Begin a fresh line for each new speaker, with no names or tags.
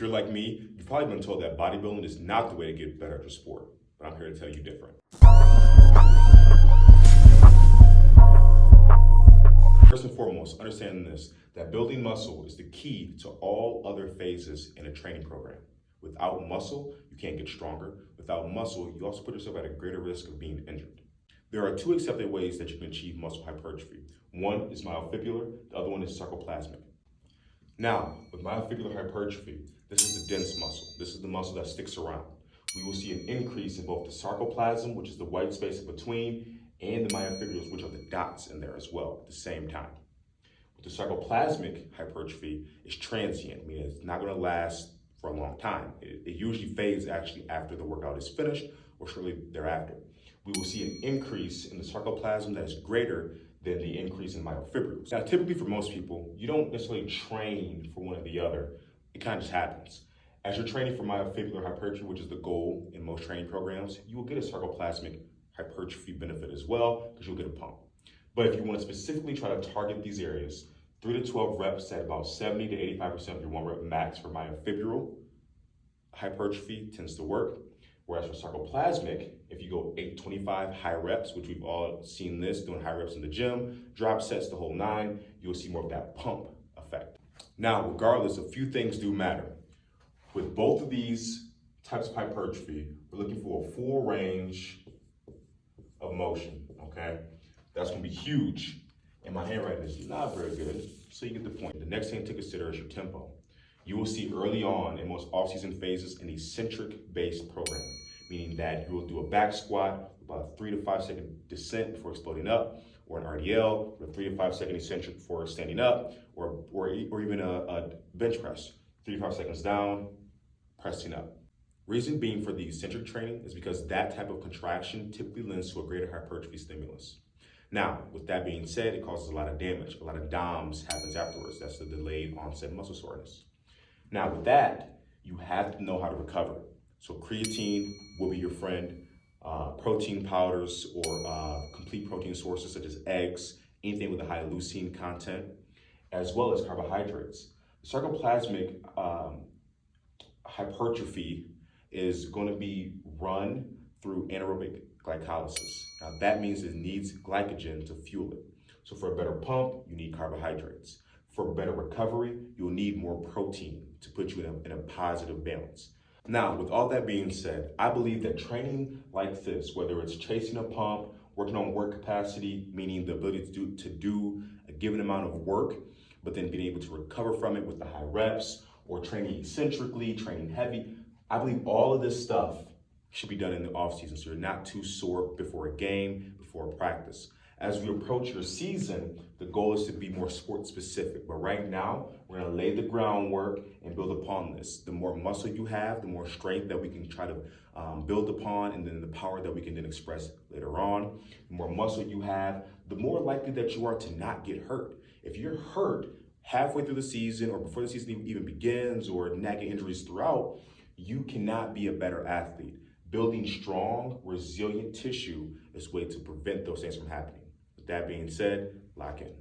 you're like me, you've probably been told that bodybuilding is not the way to get better at your sport, but I'm here to tell you different. First and foremost, understand this, that building muscle is the key to all other phases in a training program. Without muscle, you can't get stronger. Without muscle, you also put yourself at a greater risk of being injured. There are two accepted ways that you can achieve muscle hypertrophy. One is myofibrillar, the other one is sarcoplasmic. Now, with myofibrillar hypertrophy, this is the dense muscle. This is the muscle that sticks around. We will see an increase in both the sarcoplasm, which is the white space in between, and the myofibrils, which are the dots in there as well at the same time. With the sarcoplasmic hypertrophy, it's transient, meaning it's not going to last for a long time. It usually fades actually after the workout is finished or shortly thereafter. We will see an increase in the sarcoplasm that is greater than the increase in myofibrils. Now, typically for most people, you don't necessarily train for one or the other. It kind of just happens. As you're training for myofibrillar hypertrophy, which is the goal in most training programs, you will get a sarcoplasmic hypertrophy benefit as well, because you'll get a pump. But if you want to specifically try to target these areas, 3 to 12 reps at about 70 to 85% of your 1 rep max for myofibrillar hypertrophy tends to work. Whereas for sarcoplasmic, if you go 8 to 25 high reps, which we've all seen this, doing high reps in the gym, drop sets the whole 9, you'll see more of that pump effect. Now, regardless, a few things do matter. With both of these types of hypertrophy, we're looking for a full range of motion, okay? That's gonna be huge. And my handwriting is not very good, so you get the point. The next thing to consider is your tempo. You will see early on in most off-season phases an eccentric-based programming, meaning that you will do a back squat, about a 3 to 5 second descent before exploding up, or an RDL with a 3 to 5 second eccentric before standing up, or even a bench press, 3 to 5 seconds down, pressing up. Reason being for the eccentric training is because that type of contraction typically lends to a greater hypertrophy stimulus. Now, with that being said, it causes a lot of damage. A lot of DOMS happens afterwards. That's the delayed onset muscle soreness. Now, with that, you have to know how to recover. So creatine will be your friend. Protein powders or complete protein sources such as eggs, anything with a high leucine content, as well as carbohydrates. Sarcoplasmic hypertrophy is going to be run through anaerobic glycolysis. Now that means it needs glycogen to fuel it. So for a better pump, you need carbohydrates. For better recovery, you'll need more protein to put you in a positive balance. Now, with all that being said, I believe that training like this, whether it's chasing a pump, working on work capacity, meaning the ability to do a given amount of work, but then being able to recover from it with the high reps, or training eccentrically, training heavy, I believe all of this stuff should be done in the off season, so you're not too sore before a game, before a practice. As we approach your season, the goal is to be more sport specific. But right now, we're gonna lay the groundwork and build upon this. The more muscle you have, the more strength that we can try to build upon, and then the power that we can then express later on. The more muscle you have, the more likely that you are to not get hurt. If you're hurt halfway through the season or before the season even begins, or nagging injuries throughout, you cannot be a better athlete. Building strong, resilient tissue is a way to prevent those things from happening. With that being said, lock in.